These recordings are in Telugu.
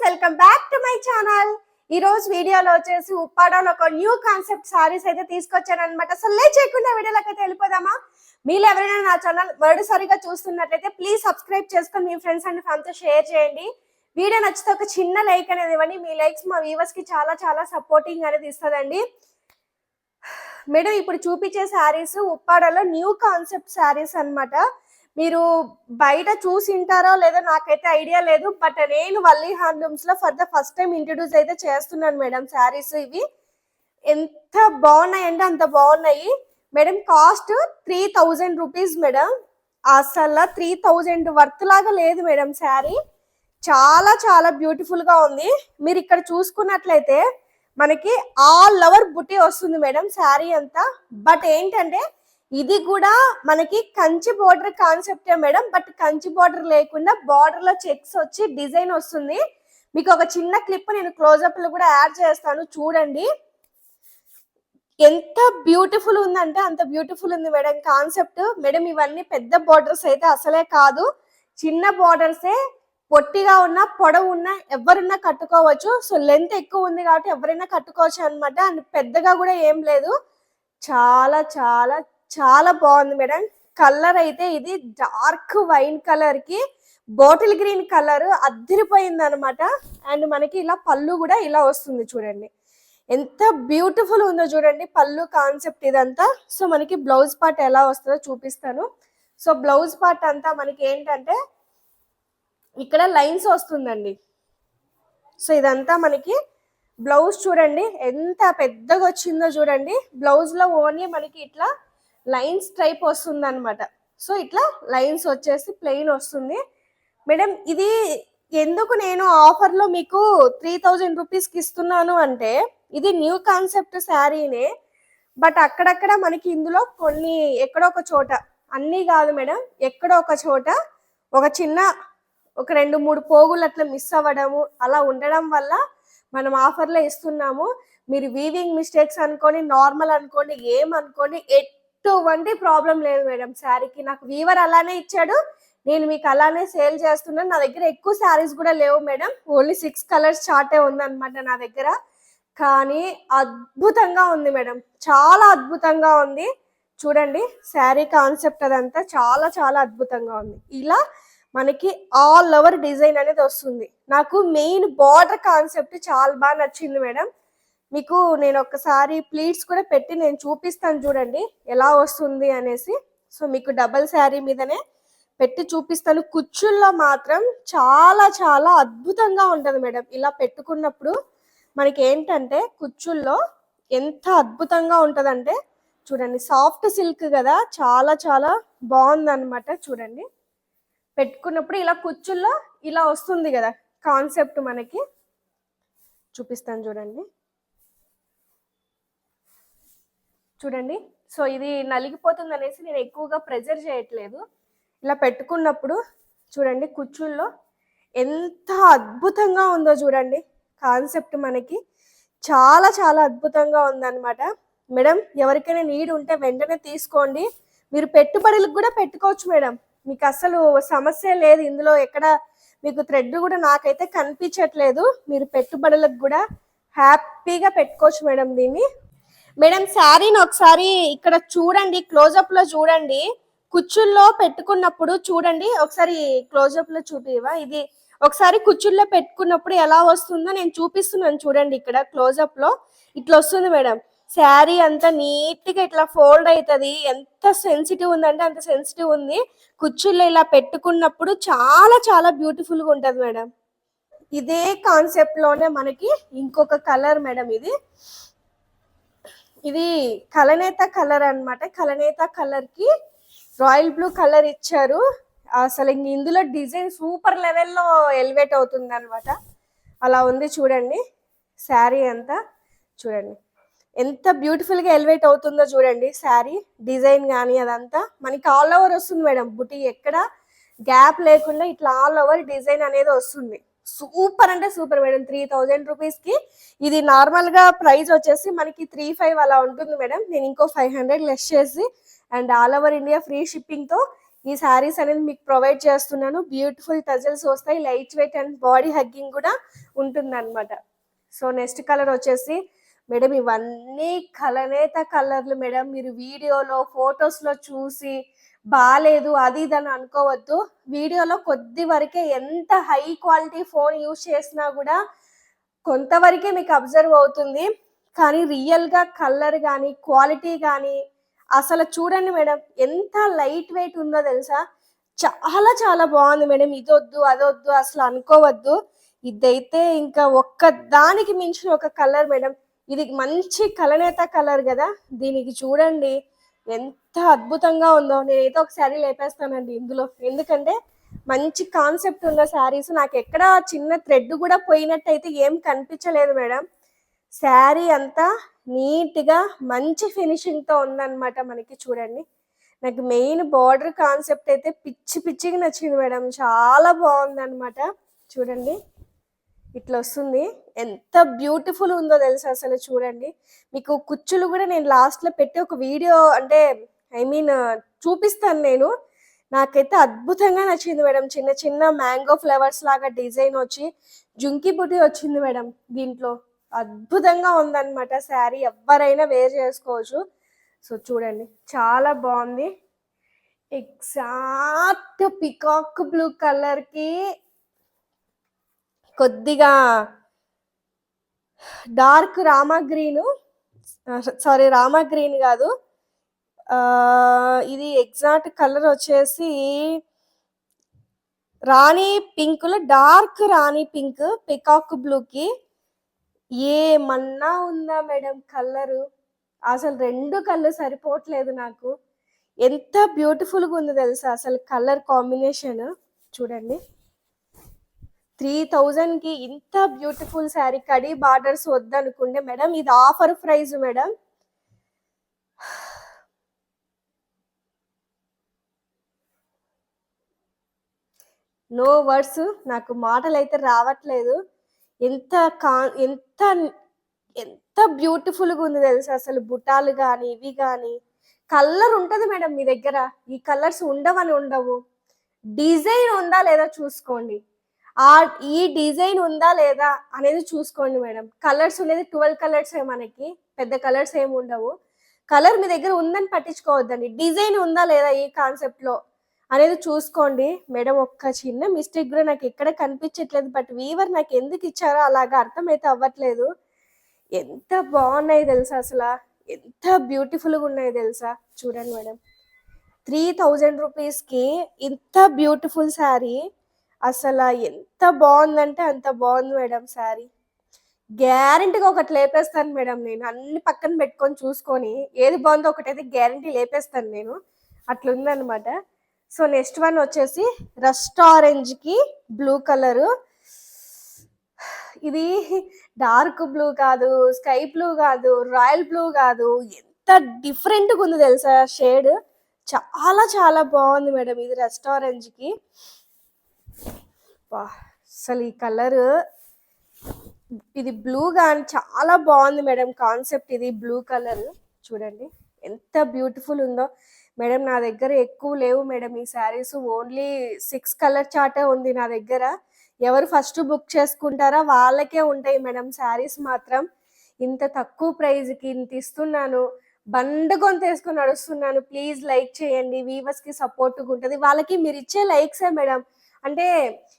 Welcome back to my channel. ఈ రోజు వీడియోలో వచ్చేసి ఉప్పాడలో ఒక న్యూ కాన్సెప్ట్ సారీస్ అయితే తీసుకొచ్చాను అనమాట. సో లేట్ చేయకుండా వీడియోలోకి అయితే వెళ్ళిపోదామా. మీరు ఎవరైనా నా ఛానల్ మొదటిసారిగా చూస్తున్నట్లయితే ప్లీజ్ సబ్స్క్రైబ్ చేసుకొని మీ ఫ్రెండ్స్ అండ్ ఫ్యామిలీతో షేర్ చేయండి. వీడియో నచ్చితే ఒక చిన్న లైక్ అనేది ఇవ్వండి. మీ లైక్స్ మా వ్యూవర్స్ కి చాలా చాలా సపోర్టింగ్ అనేది ఇస్తుందండి. మేడం ఇప్పుడు చూపించే శారీస్ ఉప్పాడలో న్యూ కాన్సెప్ట్ శారీస్ అన్నమాట. మీరు బయట చూసింటారో లేదో నాకైతే ఐడియా లేదు, బట్ నేను వల్లీ హ్యాండ్లూమ్స్ లో for the first time introduce అయితే చేస్తున్నాను మేడం. శారీస్ ఇవి ఎంత బాగున్నాయంటే అంత బాగున్నాయి మేడం. Cost 3000 rupees madam. అసలు 3000 వర్త్ లాగా లేదు మేడం. శారీ చాలా చాలా బ్యూటిఫుల్ గా ఉంది. మీరు ఇక్కడ చూసుకున్నట్లయితే మనకి ఆల్ ఓవర్ బుట్టి వస్తుంది మేడం శారీ అంతా. బట్ ఏంటంటే ఇది కూడా మనకి కంచి బోర్డర్ కాన్సెప్టే మేడం. బట్ కంచి బోర్డర్ లేకుండా బోర్డర్ లో చెక్స్ వచ్చి డిజైన్ వస్తుంది. మీకు ఒక చిన్న క్లిప్ నేను క్లోజ్అప్ లో కూడా యాడ్ చేస్తాను, చూడండి. ఎంత బ్యూటిఫుల్ ఉందంటే అంత బ్యూటిఫుల్ ఉంది మేడం కాన్సెప్ట్. మేడం ఇవన్నీ పెద్ద బోర్డర్స్ అయితే అసలే కాదు, చిన్న బోర్డర్సే. పొట్టిగా ఉన్నా పొడవు ఉన్నా ఎవరున్నా కట్టుకోవచ్చు. సో లెంత్ ఎక్కువ ఉంది కాబట్టి ఎవరైనా కట్టుకోవచ్చు అనమాట. అండ్ పెద్దగా కూడా ఏం లేదు. చాలా చాలా చాలా బాగుంది మేడం. కలర్ అయితే ఇది డార్క్ వైన్ కలర్ కి బాటిల్ గ్రీన్ కలర్ అద్దరిపోయింది అనమాట. అండ్ మనకి ఇలా పళ్ళు కూడా ఇలా వస్తుంది చూడండి. ఎంత బ్యూటిఫుల్ ఉందో చూడండి పళ్ళు కాన్సెప్ట్ ఇదంతా. సో మనకి బ్లౌజ్ పార్ట్ ఎలా వస్తుందో చూపిస్తాను. సో బ్లౌజ్ పార్ట్ అంతా మనకి ఏంటంటే ఇక్కడ లైన్స్ వస్తుందండి. సో ఇదంతా మనకి బ్లౌజ్ చూడండి ఎంత పెద్దగా వచ్చిందో చూడండి. బ్లౌజ్ లో ఓన్లీ మనకి ఇట్లా లైన్స్ టైప్ వస్తుంది అనమాట. సో ఇట్లా లైన్స్ వచ్చేసి ప్లెయిన్ వస్తుంది మేడం. ఇది ఎందుకు నేను ఆఫర్ లో మీకు 3000 రూపీస్ కి ఇస్తున్నాను అంటే ఇది న్యూ కాన్సెప్ట్ శారీనే. బట్ అక్కడక్కడ మనకి ఇందులో కొన్ని ఎక్కడో ఒక చోట, అన్నీ కాదు మేడం, ఎక్కడో ఒక చోట ఒక చిన్న ఒక 2-3 పోగులు అట్లా మిస్ అవ్వడము అలా ఉండడం వల్ల మనం ఆఫర్లో ఇస్తున్నాము. మీరు వీవింగ్ మిస్టేక్స్ అనుకోండి, నార్మల్ అనుకోండి, ఏమనుకోండి, ఎటువంటి ప్రాబ్లం లేదు మేడం శారీకి. నాకు వీవర్ అలానే ఇచ్చాడు, నేను మీకు అలానే సేల్ చేస్తున్నాను. నా దగ్గర ఎక్కువ శారీస్ కూడా లేవు మేడం, ఓన్లీ 6 కలర్స్ చార్టే ఉందన్నమాట నా దగ్గర. కానీ అద్భుతంగా ఉంది మేడం, చాలా అద్భుతంగా ఉంది. చూడండి శారీ కాన్సెప్ట్ అదంతా చాలా చాలా అద్భుతంగా ఉంది. ఇలా మనకి ఆల్ ఓవర్ డిజైన్ అనేది వస్తుంది. నాకు మెయిన్ బార్డర్ కాన్సెప్ట్ చాలా బాగా నచ్చింది మేడం. మీకు నేను ఒకసారి ప్లీట్స్ కూడా పెట్టి నేను చూపిస్తాను చూడండి ఎలా వస్తుంది అనేసి. సో మీకు డబల్ శారీ మీదనే పెట్టి చూపిస్తాను. కుచ్చుల్లో మాత్రం చాలా చాలా అద్భుతంగా ఉంటుంది మేడం. ఇలా పెట్టుకున్నప్పుడు మనకి ఏంటంటే కుచ్చుల్లో ఎంత అద్భుతంగా ఉంటుందంటే చూడండి. సాఫ్ట్ సిల్క్ కదా, చాలా చాలా బాగుంది అనమాట. చూడండి పెట్టుకున్నప్పుడు ఇలా కుచ్చుల్లో ఇలా వస్తుంది కదా కాన్సెప్ట్. మనకి చూపిస్తాను చూడండి. చూడండి సో ఇది నలిగిపోతుంది అనేసి నేను ఎక్కువగా ప్రెజర్ చేయట్లేదు. ఇలా పెట్టుకున్నప్పుడు చూడండి కుచ్చుల్లో ఎంత అద్భుతంగా ఉందో చూడండి కాన్సెప్ట్. మనకి చాలా చాలా అద్భుతంగా ఉందన్నమాట మేడం. ఎవరికైనా నీడ్ ఉంటే వెంటనే తీసుకోండి. మీరు పెట్టుబడులకు కూడా పెట్టుకోవచ్చు మేడం, మీకు అసలు సమస్య లేదు. ఇందులో ఎక్కడ మీకు థ్రెడ్ కూడా నాకైతే కనిపించట్లేదు. మీరు పెట్టుబడులకు కూడా హ్యాపీగా పెట్టుకోవచ్చు మేడం దీన్ని. మేడం శారీని ఒకసారి ఇక్కడ చూడండి, క్లోజప్ లో చూడండి. కుచ్చుల్లో పెట్టుకున్నప్పుడు చూడండి, ఒకసారి క్లోజప్ లో చూపివా. ఇది ఒకసారి కుచ్చుల్లో పెట్టుకున్నప్పుడు ఎలా వస్తుందో నేను చూపిస్తున్నాను చూడండి. ఇక్కడ క్లోజప్ లో ఇట్లా వస్తుంది మేడం. శారీ అంతా నీట్ గా ఇట్లా ఫోల్డ్ అవుతుంది. ఎంత సెన్సిటివ్ ఉందంటే అంత సెన్సిటివ్ ఉంది. కుచ్చుల్లో ఇలా పెట్టుకున్నప్పుడు చాలా చాలా బ్యూటిఫుల్ గా ఉంటది మేడం. ఇదే కాన్సెప్ట్ లోనే మనకి ఇంకొక కలర్ మేడం. ఇది కలనేత కలర్ అన్నమాట. కలనేత కలర్ కి రాయల్ బ్లూ కలర్ ఇచ్చారు. అసలు ఇందులో డిజైన్ సూపర్ లెవెల్లో ఎలివేట్ అవుతుంది అనమాట. అలా ఉంది చూడండి. శారీ అంతా చూడండి ఎంత బ్యూటిఫుల్ గా ఎలివేట్ అవుతుందో చూడండి. శారీ డిజైన్ కానీ అదంతా మనకి ఆల్ ఓవర్ వస్తుంది మేడం. బుటీ ఎక్కడ గ్యాప్ లేకుండా ఇట్లా ఆల్ ఓవర్ డిజైన్ అనేది వస్తుంది. సూపర్ అంటే సూపర్ మేడం. 3000 రూపీస్ కి ఇది నార్మల్ గా ప్రైస్ వచ్చేసి మనకి 35 అలా ఉంటుంది మేడం. నేను ఇంకో 500 లెస్ చేసి and all over India free shipping తో ఈ శారీస్ అనేది మీకు ప్రొవైడ్ చేస్తున్నాను. బ్యూటిఫుల్ టజల్స్ వస్తాయి, light weight and body hugging కూడా ఉంటుందన్నమాట. సో నెక్స్ట్ కలర్ వచ్చేసి మేడం ఇవన్నీ కలనేత కలర్లు మేడం. మీరు వీడియోలో ఫొటోస్లో చూసి బాగాలేదు అది ఇది అని అనుకోవద్దు. వీడియోలో కొద్ది వరకే, ఎంత హై క్వాలిటీ ఫోన్ యూజ్ చేసినా కూడా కొంతవరకే మీకు అబ్జర్వ్ అవుతుంది. కానీ రియల్గా కలర్ కానీ క్వాలిటీ కానీ అసలు చూడండి మేడం, ఎంత లైట్ వెయిట్ ఉందో తెలుసా. చాలా చాలా బాగుంది మేడం. ఇదొద్దు అదొద్దు అసలు అనుకోవద్దు. ఇదైతే ఇంకా ఒక్క దానికి మించిన ఒక కలర్ మేడం. ఇది మంచి కలనేత కలర్ కదా, దీనికి చూడండి ఎంత అద్భుతంగా ఉందో. నేనైతే ఒక శారీ లేపేస్తానండి ఇందులో, ఎందుకంటే మంచి కాన్సెప్ట్ ఉన్న శారీస్. నాకు ఎక్కడ చిన్న థ్రెడ్ కూడా పోయినట్టయితే ఏం కనిపించలేదు మేడం. శారీ అంతా నీట్గా మంచి ఫినిషింగ్తో ఉందన్నమాట. మనకి చూడండి, నాకు మెయిన్ బార్డర్ కాన్సెప్ట్ అయితే పిచ్చి పిచ్చిగా నచ్చింది మేడం. చాలా బాగుంది అనమాట. చూడండి ఇట్లా వస్తుంది, ఎంత బ్యూటిఫుల్ ఉందో తెలుసు అసలు. చూడండి, మీకు కుచ్చులు కూడా నేను లాస్ట్లో పెట్టి ఒక వీడియో అంటే చూపిస్తాను నేను. నాకైతే అద్భుతంగా నచ్చింది మేడం. చిన్న చిన్న మ్యాంగో ఫ్లవర్స్ లాగా డిజైన్ వచ్చి జుంకి బుట్టి వచ్చింది మేడం. దీంట్లో అద్భుతంగా ఉందన్నమాట శారీ. ఎవరైనా వేర్ చేసుకోవచ్చు. సో చూడండి చాలా బాగుంది. ఎగ్జాక్ట్ పికాక్ బ్లూ కలర్కి కొద్దిగా dark Rama green, sorry Rama green కాదు, ఇది ఎగ్జాక్ట్ కలర్ వచ్చేసి రాణి పింక్లో డార్క్ రాణి పింక్ పికాక్ బ్లూకి ఏమన్నా ఉందా మేడం కలరు. అసలు రెండు కళ్ళు సరిపోవట్లేదు నాకు. ఎంత బ్యూటిఫుల్గా ఉంది తెలుసా అసలు కలర్ కాంబినేషన్. చూడండి 3000కి ఇంత బ్యూటిఫుల్ శారీ. కడీ బార్డర్స్ వద్దనుకుంటే మేడం ఇది offer price madam. No words, నాకు మాటలు అయితే రావట్లేదు. ఎంత ఎంత ఎంత బ్యూటిఫుల్గా ఉంది తెలుసా అసలు. బుటాలు కానీ ఇవి కానీ కలర్ ఉంటుంది మేడం మీ దగ్గర. ఈ కలర్స్ ఉండవని ఉండవు. డిజైన్ ఉందా లేదా చూసుకోండి. ఈ డిజైన్ ఉందా లేదా అనేది చూసుకోండి మేడం. కలర్స్ ఉండేది 12 కలర్స్ మనకి, పెద్ద కలర్స్ ఏమి ఉండవు. కలర్ మీ దగ్గర ఉందని పట్టించుకోవద్దండి. డిజైన్ ఉందా లేదా ఈ కాన్సెప్ట్లో అనేది చూసుకోండి మేడం. ఒక్క చిన్న మిస్టేక్ కూడా నాకు ఎక్కడ కనిపించట్లేదు. బట్ వీవర్ నాకు ఎందుకు ఇచ్చారో అలాగా అర్థమైతే అవ్వట్లేదు. ఎంత బాగున్నాయి తెలుసా అసలు, ఎంత బ్యూటిఫుల్గా ఉన్నాయి తెలుసా. చూడండి మేడం 3000 రూపీస్కి ఇంత బ్యూటిఫుల్ శారీ. అసలు ఎంత బాగుందంటే అంత బాగుంది మేడం శారీ. గ్యారంటీగా ఒకటి లేపేస్తాను మేడం నేను. అన్ని పక్కన పెట్టుకొని చూసుకొని ఏది బాగుందో ఒకటైతే గ్యారంటీ లేపేస్తాను నేను. అట్లుందనమాట. సో నెక్స్ట్ వన్ వచ్చేసి రస్ట్ ఆరెంజ్కి బ్లూ కలరు. ఇది డార్క్ బ్లూ కాదు, స్కై బ్లూ కాదు, రాయల్ బ్లూ కాదు, ఎంత డిఫరెంట్గా ఉంది తెలుసా షేడ్. చాలా చాలా బాగుంది మేడం ఇది రస్ట్ ఆరెంజ్కి. అసలు ఈ కలర్, ఇది బ్లూ కానీ చాలా బాగుంది మేడం కాన్సెప్ట్. ఇది బ్లూ కలర్ చూడండి ఎంత బ్యూటిఫుల్ ఉందో మేడం. నా దగ్గర ఎక్కువ లేవు మేడం ఈ శారీస్, ఓన్లీ 6 కలర్ చార్టే ఉంది నా దగ్గర. ఎవరు ఫస్ట్ బుక్ చేసుకుంటారో వాళ్ళకే ఉంటాయి మేడం శారీస్ మాత్రం. ఇంత తక్కువ ప్రైజ్కి ఇంత ఇస్తున్నాను, బండకొని తీసుకొని నడుస్తున్నాను. ప్లీజ్ లైక్ చేయండి, వీవర్స్కి సపోర్ట్గా ఉంటుంది. వాళ్ళకి మీరు ఇచ్చే లైక్సే మేడం. అంటే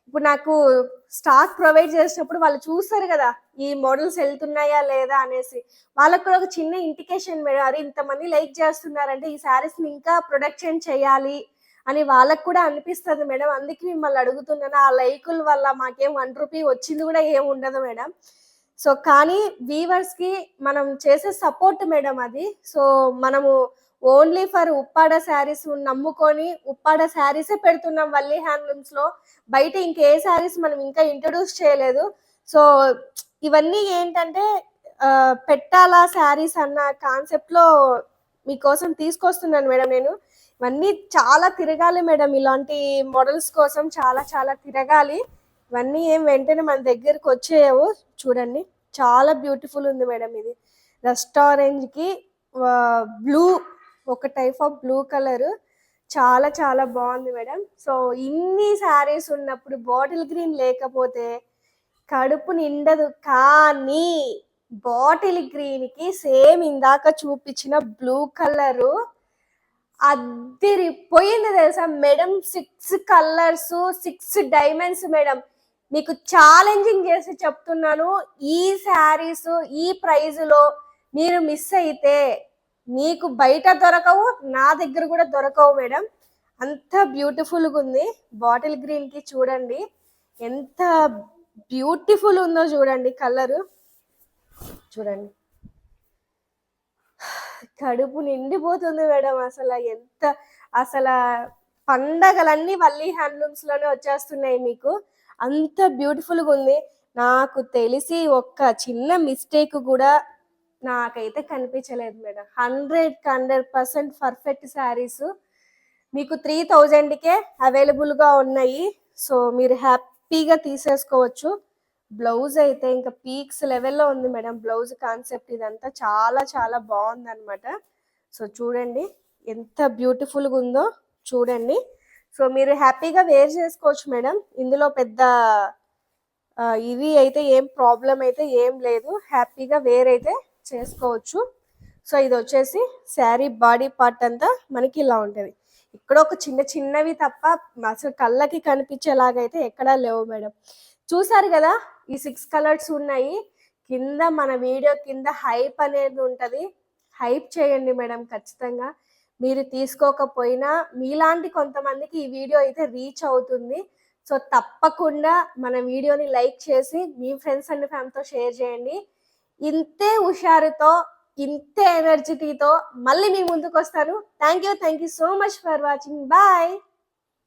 ఇప్పుడు నాకు స్టాక్ ప్రొవైడ్ చేసినప్పుడు వాళ్ళు చూస్తారు కదా ఈ మోడల్స్ వెళ్తున్నాయా లేదా అనేసి, వాళ్ళకు కూడా ఒక చిన్న ఇండికేషన్ మేడం. అరే ఇంతమంది లైక్ చేస్తున్నారంటే ఈ శారీస్ని ఇంకా ప్రొడక్షన్ చేయాలి అని వాళ్ళకు కూడా అనిపిస్తుంది మేడం. అందుకే మిమ్మల్ని అడుగుతున్నాను. ఆ లైకుల వల్ల మాకేం 1 రూపీ వచ్చింది కూడా ఏం ఉండదు మేడం. సో కానీ వీవర్స్కి మనం చేసే సపోర్ట్ మేడం అది. సో మనము ఓన్లీ ఫర్ ఉప్పాడ శారీస్ నమ్ముకొని ఉప్పాడ శారీసే పెడుతున్నాం వల్లి హ్యాండ్లూమ్స్లో. బయట ఇంకే శారీస్ మనం ఇంకా ఇంట్రడ్యూస్ చేయలేదు. సో ఇవన్నీ ఏంటంటే పెట్టాలా శారీస్ అన్న కాన్సెప్ట్లో మీకోసం తీసుకొస్తున్నాను మేడం నేను. ఇవన్నీ చాలా తిరగాలి మేడం, ఇలాంటి మోడల్స్ కోసం చాలా చాలా తిరగాలి. ఇవన్నీ ఏం వెంటనే మన దగ్గరకు వచ్చేయవు. చూడండి చాలా బ్యూటిఫుల్ ఉంది మేడం ఇది. రస్ట్ ఆరెంజ్కి బ్లూ, ఒక టైప్ ఆఫ్ బ్లూ కలర్ చాలా చాలా బాగుంది మేడం. సో ఇన్ని శారీస్ ఉన్నప్పుడు బాటిల్ గ్రీన్ లేకపోతే కడుపు నిండదు. కానీ బాటిల్ గ్రీన్ కి సేమ్ ఇందాక చూపించిన బ్లూ కలరు అద్దిరిపోయింది తెలుసా మేడం. 6 colours 6 diamonds madam. మీకు ఛాలెంజింగ్ చేసి చెప్తున్నాను, ఈ శారీస్ ఈ ప్రైజ్ లో మీరు మిస్ అయితే మీకు బయట దొరకవు, నా దగ్గర కూడా దొరకవు మేడం. అంత బ్యూటిఫుల్గా ఉంది. బాటిల్ గ్రీన్ కి చూడండి ఎంత బ్యూటిఫుల్ ఉందో, చూడండి కలరు చూడండి. కడుపు నిండిపోతుంది మేడం. అసలు పండగలన్నీ వల్లి హ్యాండ్లూమ్స్ లోనే వచ్చేస్తున్నాయి మీకు. అంత బ్యూటిఫుల్గా ఉంది. నాకు తెలిసి ఒక్క చిన్న మిస్టేక్ కూడా నాకైతే కనిపించలేదు మేడం. 100% పర్ఫెక్ట్ శారీస్ మీకు 3000కే అవైలబుల్గా ఉన్నాయి. సో మీరు హ్యాపీగా తీసేసుకోవచ్చు. బ్లౌజ్ అయితే ఇంకా పీక్స్ లెవెల్లో ఉంది మేడం. బ్లౌజ్ కాన్సెప్ట్ ఇదంతా చాలా చాలా బాగుంది అనమాట. సో చూడండి ఎంత బ్యూటిఫుల్గా ఉందో చూడండి. సో మీరు హ్యాపీగా వేర్ చేసుకోవచ్చు మేడం. ఇందులో పెద్ద ఇవి అయితే ఏం ప్రాబ్లం అయితే ఏం లేదు. హ్యాపీగా వేర్ అయితే చేసుకోవచ్చు. సో ఇది వచ్చేసి శారీ బాడీ పార్ట్ అంతా మనకి ఇలా ఉంటుంది. ఇక్కడ ఒక చిన్న చిన్నవి తప్ప అసలు కళ్ళకి కనిపించేలాగైతే ఎక్కడా లేవు మేడం. చూసారు కదా, ఈ 6 కలర్స్ ఉన్నాయి. కింద మన వీడియో కింద హైప్ అనేది ఉంటుంది. హైప్ చేయండి మేడం ఖచ్చితంగా. మీరు తీసుకోకపోయినా మీలాంటి కొంతమందికి ఈ వీడియో అయితే రీచ్ అవుతుంది. సో తప్పకుండా మన వీడియోని లైక్ చేసి మీ ఫ్రెండ్స్ అండ్ ఫ్యామిలీతో షేర్ చేయండి. ఇంతే హుషారుతో ఇంతే ఎనర్జిటీతో మళ్ళీ మీ ముందుకు వస్తాను. Thank you so much for watching. Bye.